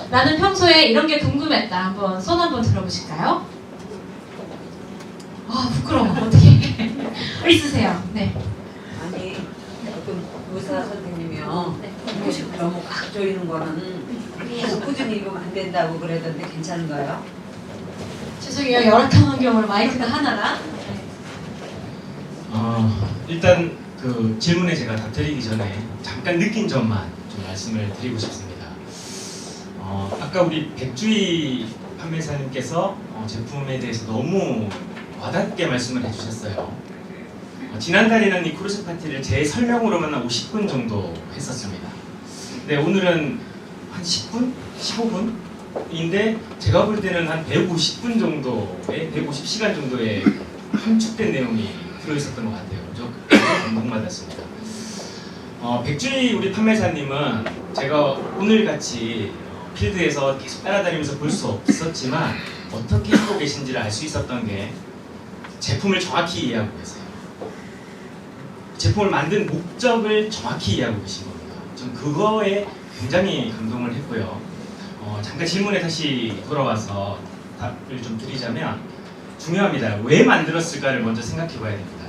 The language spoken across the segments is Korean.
나는 평소에 이런 게 궁금했다. 한번 손 한번 들어보실까요? 아, 부끄러워. 어떻게 있으세요? 네. 아니, 어떤 의사 선생님이요. 너무 꽉 조이는 거는 계속 꾸준히 입으면 안 된다고 그러던데 괜찮은가요? 죄송해요. 열악한 환경으로 마이크가 하나라. 네. 일단 그 질문에 제가 답드리기 전에 잠깐 느낀 점만 좀 말씀을 드리고 싶습니다. 아까 우리 백주희 판매사님께서 제품에 대해서 너무 와닿게 말씀을 해주셨어요. 지난달에는 이 크루즈 파티를 제 설명으로만 한 50분 정도 했었습니다. 네, 오늘은 한 10분? 15분인데 제가 볼 때는 한 150분 정도의 150시간 정도의 함축된 내용이 들어있었던 것 같아요. 저 감동받았습니다. 백주희 우리 판매사님은 제가 오늘같이 필드에서 계속 따라다니면서 볼 수 없었지만 어떻게 하고 계신지를 알 수 있었던 게 제품을 정확히 이해하고 계세요. 제품을 만든 목적을 정확히 이해하고 계신 겁니다. 전 그거에 굉장히 감동을 했고요. 잠깐 질문에 다시 돌아와서 답을 좀 드리자면 중요합니다. 왜 만들었을까를 먼저 생각해 봐야 됩니다.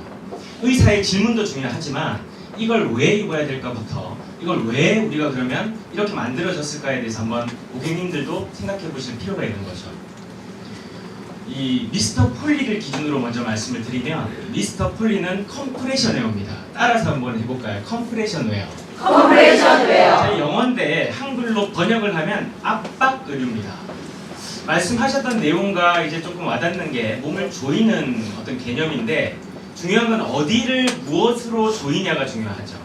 의사의 질문도 중요하지만 이걸 왜 입어야 될까부터 이걸 왜 우리가 그러면 이렇게 만들어졌을까에 대해서 한번 고객님들도 생각해 보실 필요가 있는 거죠. 이 미스터 폴리를 기준으로 먼저 말씀을 드리면 미스터 폴리는 컴프레션 웨어입니다. 따라서 한번 해볼까요? 컴프레션 웨어. 컴프레션 웨어. 저희 영어인데 한글로 번역을 하면 압박 의류입니다. 말씀하셨던 내용과 이제 조금 와닿는 게 몸을 조이는 어떤 개념인데 중요한 건 어디를 무엇으로 조이냐가 중요하죠.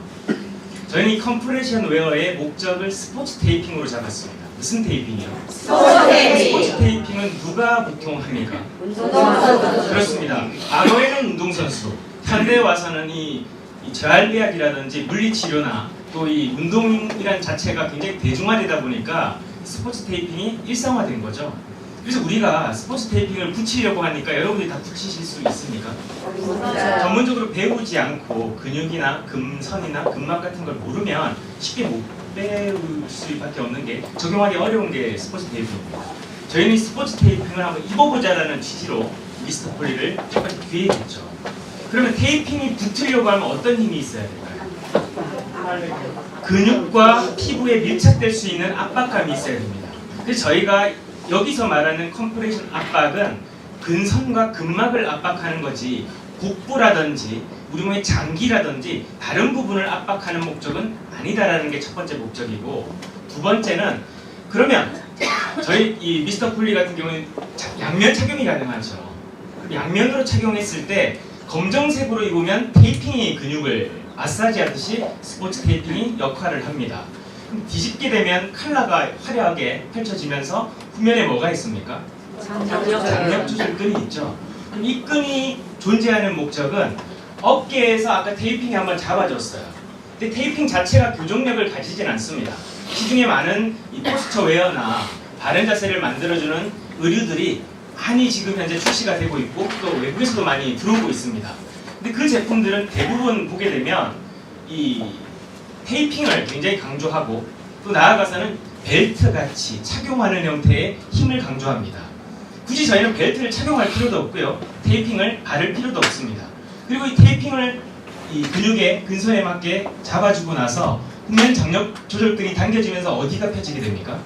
저희는 이 컴프레션 웨어의 목적을 스포츠 테이핑으로 잡았습니다. 무슨 테이핑이요? 스포츠 테이핑. 스포츠 테이핑은 누가 보통 합니까? 운동선수. 그렇습니다. 과거에는 운동선수, 현대에 와서는 이 재활의학이라든지 물리치료나 또 이 운동이란 자체가 굉장히 대중화되다 보니까 스포츠 테이핑이 일상화된 거죠. 그래서 우리가 스포츠 테이핑을 붙이려고 하니까 여러분들이 다 붙이실 수 있습니까? 전문적으로 배우지 않고 근육이나 금선이나 근막 같은 걸 모르면 쉽게 못 배울 수밖에 없는 게 적용하기 어려운 게 스포츠 테이핑입니다. 저희는 스포츠 테이핑을 한번 입어보자라는 취지로 미스터 폴리를 첫 번째 기획했죠. 그러면 테이핑이 붙으려고 하면 어떤 힘이 있어야 될까요? 근육과 피부에 밀착될 수 있는 압박감이 있어야 됩니다. 그래서 저희가 여기서 말하는 컴프레션 압박은 근선과 근막을 압박하는 거지 복부라든지 우리 몸의 장기라든지 다른 부분을 압박하는 목적은 아니다라는 게 첫 번째 목적이고, 두 번째는 그러면 저희 이 미스터 폴리 같은 경우는 양면 착용이 가능하죠. 양면으로 착용했을 때 검정색으로 입으면 테이핑이 근육을 마사지하듯이 스포츠 테이핑이 역할을 합니다. 그럼 뒤집게 되면 컬러가 화려하게 펼쳐지면서 후면에 뭐가 있습니까? 장력 조절끈이 있죠. 그럼 이 끈이 존재하는 목적은 어깨에서 아까 테이핑이 한번 잡아줬어요. 근데 테이핑 자체가 교정력을 가지진 않습니다. 시중에 많은 이 포스처 웨어나 바른 자세를 만들어주는 의류들이 많이 지금 현재 출시가 되고 있고 또 외국에서도 많이 들어오고 있습니다. 근데 그 제품들은 대부분 보게 되면 이 테이핑을 굉장히 강조하고 또 나아가서는 벨트 같이 착용하는 형태의 힘을 강조합니다. 굳이 저희는 벨트를 착용할 필요도 없고요. 테이핑을 바를 필요도 없습니다. 그리고 이 테이핑을 이 근육의 근소에 맞게 잡아주고 나서 후면 장력 조절끈이 당겨지면서 어디가 펴지게 됩니까?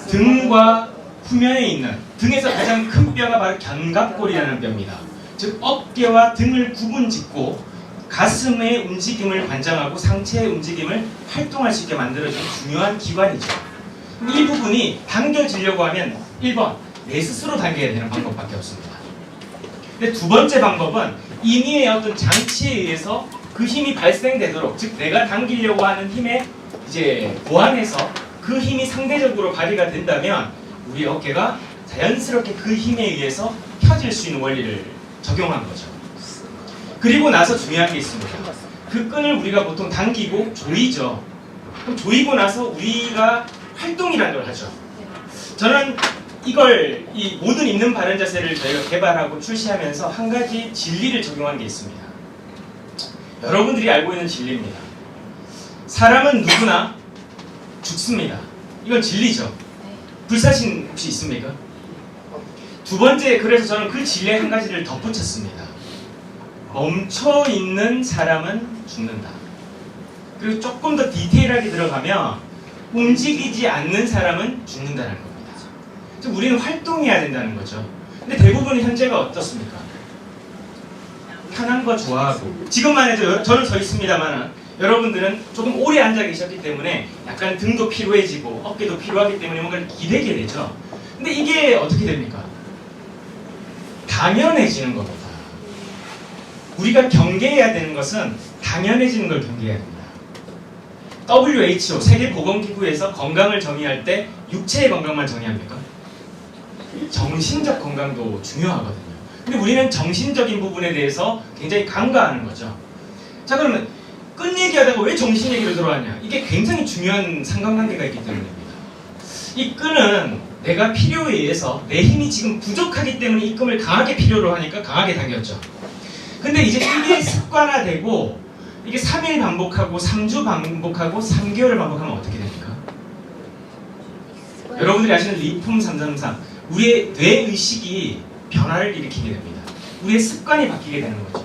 등과 후면에 있는 등에서 가장 큰 뼈가 바로 견갑골이라는 뼈입니다. 즉 어깨와 등을 구분짓고 가슴의 움직임을 관장하고 상체의 움직임을 활동할 수 있게 만들어주는 중요한 기관이죠. 이 부분이 당겨지려고 하면 1번 내 스스로 당겨야 되는 방법밖에 없습니다. 근데 두 번째 방법은 인위의 어떤 장치에 의해서 그 힘이 발생되도록, 즉 내가 당기려고 하는 힘에 이제 보완해서 그 힘이 상대적으로 발휘가 된다면 우리 어깨가 자연스럽게 그 힘에 의해서 펴질 수 있는 원리를 적용한 거죠. 그리고 나서 중요한 게 있습니다. 그 끈을 우리가 보통 당기고 조이죠. 그럼 조이고 나서 우리가 활동이라는 걸 하죠. 저는 이걸 이 모든 입는 바른 자세를 저희가 개발하고 출시하면서 한 가지 진리를 적용한 게 있습니다. 여러분들이 알고 있는 진리입니다. 사람은 누구나 죽습니다. 이건 진리죠. 불사신 혹시 있습니까? 두 번째, 그래서 저는 그 진리의 한 가지를 덧붙였습니다. 멈춰있는 사람은 죽는다. 그리고 조금 더 디테일하게 들어가면 움직이지 않는 사람은 죽는다는 겁니다. 즉 우리는 활동해야 된다는 거죠. 근데 대부분 현재가 어떻습니까? 편한 거 좋아하고, 지금만 해도 저는 서 있습니다만 여러분들은 조금 오래 앉아 계셨기 때문에 약간 등도 피로해지고 어깨도 피로하기 때문에 뭔가를 기대게 되죠. 근데 이게 어떻게 됩니까? 당연해지는 겁니다. 우리가 경계해야 되는 것은 당연해지는 걸 경계해야 됩니다. WHO 세계보건기구에서 건강을 정의할 때 육체의 건강만 정의합니까? 정신적 건강도 중요하거든요. 근데 우리는 정신적인 부분에 대해서 굉장히 간과하는 거죠. 자, 그러면 끈 얘기하다가 왜 정신 얘기로 들어왔냐? 이게 굉장히 중요한 상관관계가 있기 때문입니다. 이 끈은 내가 필요에 의해서 내 힘이 지금 부족하기 때문에 이 끈을 강하게 필요로 하니까 강하게 당겼죠. 근데 이제 이게 습관화되고 이게 3일 반복하고 3주 반복하고 3개월을 반복하면 어떻게 됩니까? 여러분들이 아시는 리품 333, 우리의 뇌의식이 변화를 일으키게 됩니다. 우리의 습관이 바뀌게 되는 거죠.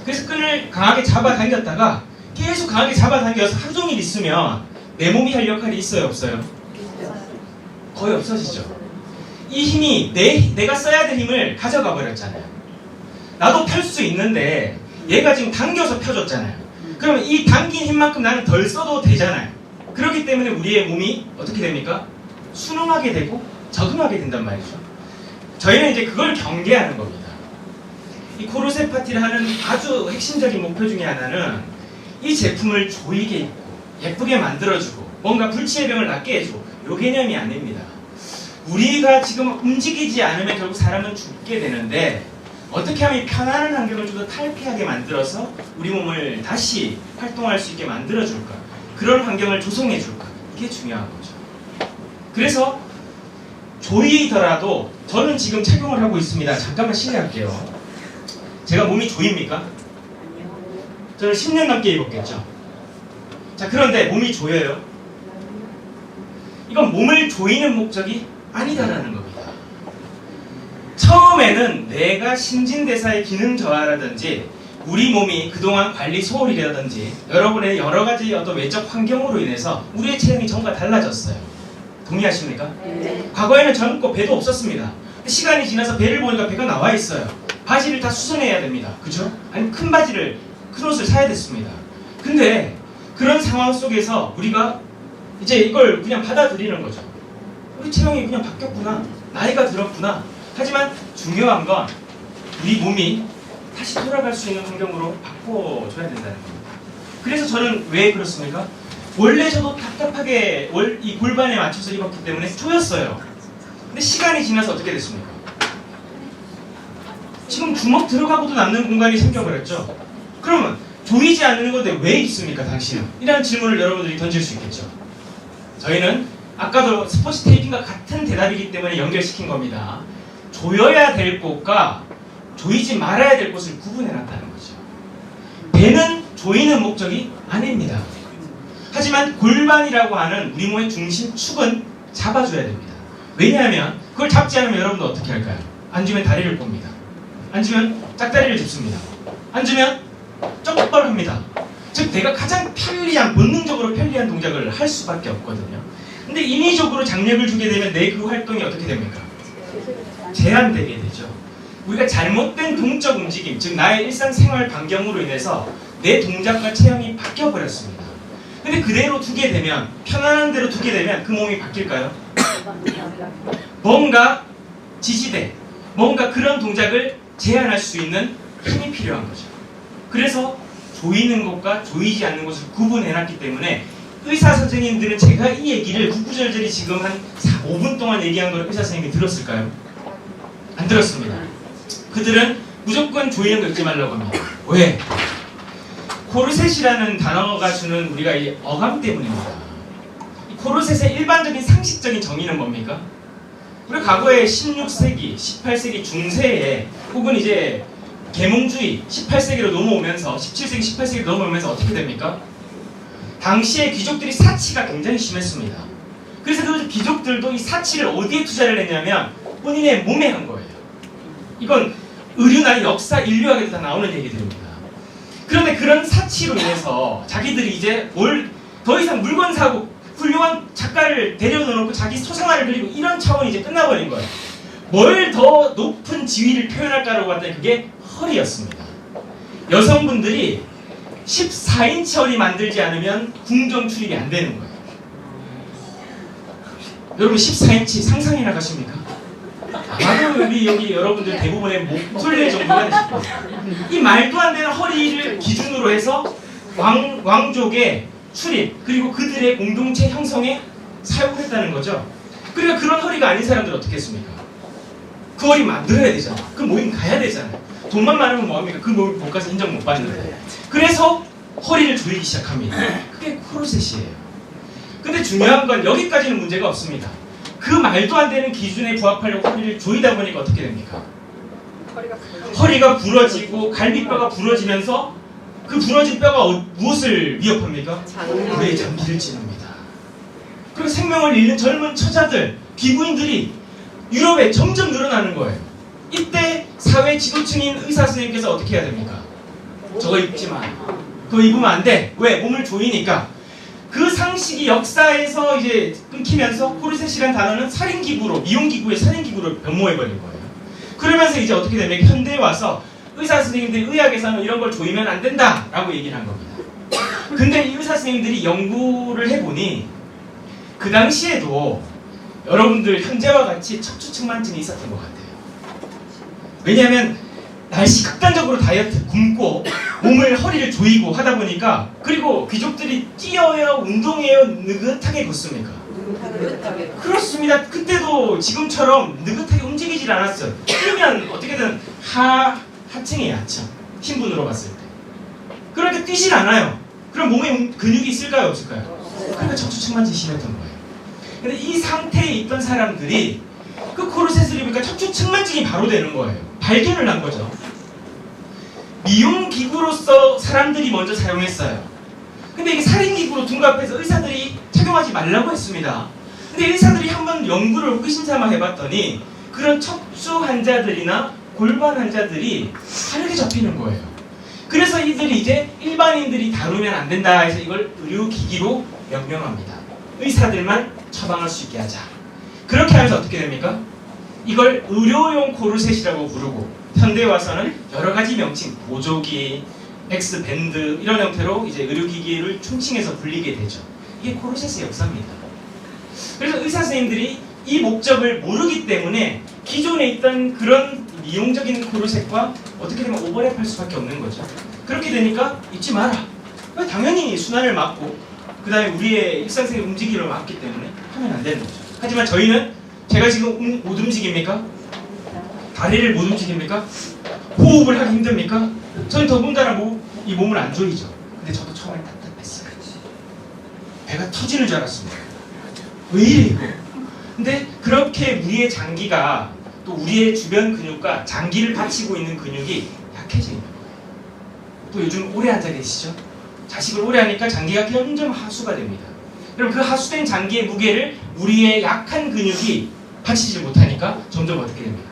그래서 끈을 강하게 잡아당겼다가 계속 강하게 잡아당겨서 하루 종일 있으면 내 몸이 할 역할이 있어요, 없어요? 거의 없어지죠. 이 힘이 내가 써야 될 힘을 가져가 버렸잖아요. 나도 펼 수 있는데 얘가 지금 당겨서 펴줬잖아요. 그러면 이 당긴 힘만큼 나는 덜 써도 되잖아요. 그렇기 때문에 우리의 몸이 어떻게 됩니까? 순응하게 되고 적응하게 된단 말이죠. 저희는 이제 그걸 경계하는 겁니다. 이 코르세파티를 하는 아주 핵심적인 목표 중에 하나는 이 제품을 조이게 입고 예쁘게 만들어주고 뭔가 불치의 병을 낫게 해주고 요 개념이 아닙니다. 우리가 지금 움직이지 않으면 결국 사람은 죽게 되는데 어떻게 하면 편안한 환경을 좀 더 탈피하게 만들어서 우리 몸을 다시 활동할 수 있게 만들어줄까, 그런 환경을 조성해줄까, 이게 중요한 거죠. 그래서 조이더라도 저는 지금 착용을 하고 있습니다. 잠깐만 실례할게요. 제가 몸이 조입니까? 저는 10년 넘게 입었겠죠. 자, 그런데 몸이 조여요? 이건 몸을 조이는 목적이 아니다라는 겁니다. 처음에는 내가 신진대사의 기능 저하라든지 우리 몸이 그동안 관리 소홀이라든지 여러분의 여러 가지 어떤 외적 환경으로 인해서 우리의 체형이 전부 다 달라졌어요. 동의하십니까? 네. 과거에는 젊고 배도 없었습니다. 시간이 지나서 배를 보니까 배가 나와 있어요. 바지를 다 수선해야 됩니다. 그죠? 아니면 큰 바지를, 큰 옷을 사야 됐습니다. 근데 그런 상황 속에서 우리가 이제 이걸 그냥 받아들이는 거죠. 우리 체형이 그냥 바뀌었구나. 나이가 들었구나. 하지만 중요한 건 우리 몸이 다시 돌아갈 수 있는 환경으로 바꿔줘야 된다는 겁니다. 그래서 저는 왜 그렇습니까? 원래 저도 답답하게 이 골반에 맞춰서 입었기 때문에 조였어요. 근데 시간이 지나서 어떻게 됐습니까? 지금 주먹 들어가고도 남는 공간이 생겨버렸죠. 그러면 조이지 않는 건데 왜 입습니까, 당신은? 이라는 질문을 여러분들이 던질 수 있겠죠. 저희는 아까도 스포츠 테이핑과 같은 대답이기 때문에 연결시킨 겁니다. 조여야 될 곳과 조이지 말아야 될 곳을 구분해놨다는 거죠. 배는 조이는 목적이 아닙니다. 하지만 골반이라고 하는 우리 몸의 중심축은 잡아줘야 됩니다. 왜냐하면 그걸 잡지 않으면 여러분도 어떻게 할까요? 앉으면 다리를 꼽니다. 앉으면 짝다리를 짚습니다. 앉으면 쪽벌 합니다. 즉 내가 가장 편리한, 본능적으로 편리한 동작을 할 수밖에 없거든요. 근데 인위적으로 장력을 주게 되면 내 그 활동이 어떻게 됩니까? 제한되게 되죠. 우리가 잘못된 동적 움직임, 즉 나의 일상생활 반경으로 인해서 내 동작과 체형이 바뀌어버렸습니다. 근데 그대로 두게 되면, 편안한 대로 두게 되면 그 몸이 바뀔까요? 뭔가 지지대, 뭔가 그런 동작을 제한할 수 있는 힘이 필요한 거죠. 그래서 조이는 것과 조이지 않는 것을 구분해놨기 때문에 의사 선생님들은 제가 이 얘기를 구구절절히 지금 한 5분 동안 얘기한 걸 의사 선생님이 들었을까요? 안 들었습니다. 그들은 무조건 조이는 거 잊지 말라고 합니다. 왜? 코르셋이라는 단어가 주는 우리가 이 어감 때문입니다. 이 코르셋의 일반적인 상식적인 정의는 뭡니까? 우리 과거에 16세기, 18세기 중세에 혹은 이제 계몽주의 18세기로 넘어오면서 17세기, 18세기로 넘어오면서 어떻게 됩니까? 당시에 귀족들이 사치가 굉장히 심했습니다. 그래서 그 귀족들도 이 사치를 어디에 투자를 했냐면 본인의 몸에 한 거예요. 이건 의류나 역사, 인류학에도 다 나오는 얘기들입니다. 그런데 그런 사치로 인해서 자기들이 이제 더 이상 물건 사고 훌륭한 작가를 데려다 놓고 자기 소생활을 그리고 이런 차원이 이제 끝나버린 거예요. 뭘 더 높은 지위를 표현할까라고 봤더니 그게 허리였습니다. 여성분들이 14인치 허리 만들지 않으면 궁정 출입이 안 되는 거예요. 여러분 14인치 상상이나 가십니까? 아마도 여기 여러분들 대부분의 목둘레 정도가 되실 거예요. 이 말도 안 되는 허리를 기준으로 해서 왕족의 출입 그리고 그들의 공동체 형성에 사용했다는 거죠. 그러니까 그런 허리가 아닌 사람들은 어떻게 했습니까? 그 허리 만들어야 되잖아. 그 모임 가야 되잖아요. 돈만 많으면 뭐합니까? 그 모임 못 가서 인정 못 받는데. 그래서 허리를 조이기 시작합니다. 그게 코르셋이에요. 근데 중요한 건 여기까지는 문제가 없습니다. 그 말도 안 되는 기준에 부합하려고 허리를 조이다 보니까 어떻게 됩니까? 허리가 부러지고 갈비뼈가 부러지면서 그 부러진 뼈가 무엇을 위협합니까? 뇌의 장기를 찌릅니다. 그리고 생명을 잃는 젊은 처자들, 귀부인들이 유럽에 점점 늘어나는 거예요. 이때 사회 지도층인 의사 선생님께서 어떻게 해야 됩니까? 저거 입지 마. 그거 입으면 안 돼. 왜? 몸을 조이니까. 그 상식이 역사에서 이제 끊기면서 코르셋이라는 단어는 살인기구로, 미용기구의 살인기구로 변모해버린 거예요. 그러면서 이제 어떻게 됩니까? 현대에 와서 의사 선생님들이 의학에서는 이런 걸 조이면 안 된다라고 얘기를 한 겁니다. 근데 이 의사 선생님들이 연구를 해보니 그 당시에도 여러분들 현재와 같이 척추측만증이 있었던 것 같아요. 왜냐하면 날씨 극단적으로 다이어트 굶고 몸을 허리를 조이고 하다 보니까 그리고 귀족들이 뛰어요 운동해요 느긋하게 걷습니까? 그렇습니다. 그때도 지금처럼 느긋하게 움직이질 않았어요. 뛰면 어떻게든 하층이 얕죠. 신분으로 봤을 때. 그러니까 뛰질 않아요. 그럼 몸에 근육이 있을까요 없을까요? 그러니까 척추측만증이 심했던 거예요. 근데 이 상태에 있던 사람들이 그 코르셋을 입으니까 척추측만증이 바로 되는 거예요. 발견을 한 거죠. 미용기구로서 사람들이 먼저 사용했어요. 근데 이게 살인기구로 둔갑해서 의사들이 착용하지 말라고 했습니다. 근데 의사들이 한번 연구를 호기심삼아 해봤더니 그런 척추 환자들이나 골반 환자들이 다르게 잡히는 거예요. 그래서 이들이 이제 일반인들이 다루면 안 된다 해서 이걸 의료기기로 명명합니다. 의사들만 처방할 수 있게 하자. 그렇게 하면서 어떻게 됩니까? 이걸 의료용 코르셋이라고 부르고 현대에 와서는 여러 가지 명칭, 보조기, X밴드 이런 형태로 이제 의료기기를 총칭해서 불리게 되죠. 이게 코르셋의 역사입니다. 그래서 의사 선생님들이 이 목적을 모르기 때문에 기존에 있던 그런 미용적인 코르셋과 어떻게 되면 오버랩할 수밖에 없는 거죠. 그렇게 되니까 잊지 마라. 당연히 순환을 막고 그 다음에 우리의 일상생활 움직임을 막기 때문에 하면 안 되는 거죠. 하지만 저희는 제가 지금 못 움직입니까? 다리를 못 움직입니까? 호흡을 하기 힘듭니까? 저는 더군다나 이 몸을 안 조이죠. 근데 저도 처음에 답답했어요. 배가 터지는 줄 알았습니다. 왜 이래 이거? 근데 그렇게 우리의 장기가 또 우리의 주변 근육과 장기를 받치고 있는 근육이 약해져 있는 거예요. 또 요즘 오래 앉아 계시죠? 자식을 오래 하니까 장기가 점점 하수가 됩니다. 그럼 그 하수된 장기의 무게를 우리의 약한 근육이 받치지 못하니까 점점 어떻게 됩니까?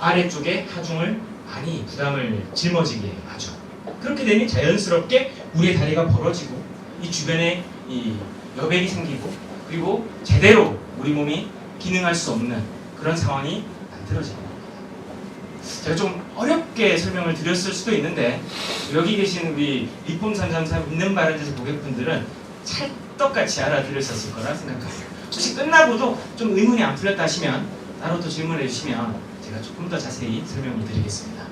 아래쪽에 하중을 많이 부담을 짊어지게 하죠. 그렇게 되니 자연스럽게 우리의 다리가 벌어지고 이 주변에 이 여백이 생기고 그리고 제대로 우리 몸이 기능할 수 없는 그런 상황이 만들어지는 겁니다. 제가 좀 어렵게 설명을 드렸을 수도 있는데 여기 계신 우리 리폼 333 있는 바른에서 고객분들은 찰떡같이 알아들으셨을 거라 생각합니다. 혹시 끝나고도 좀 의문이 안 풀렸다 하시면 따로 또 질문해 주시면 제가 조금 더 자세히 설명을 드리겠습니다.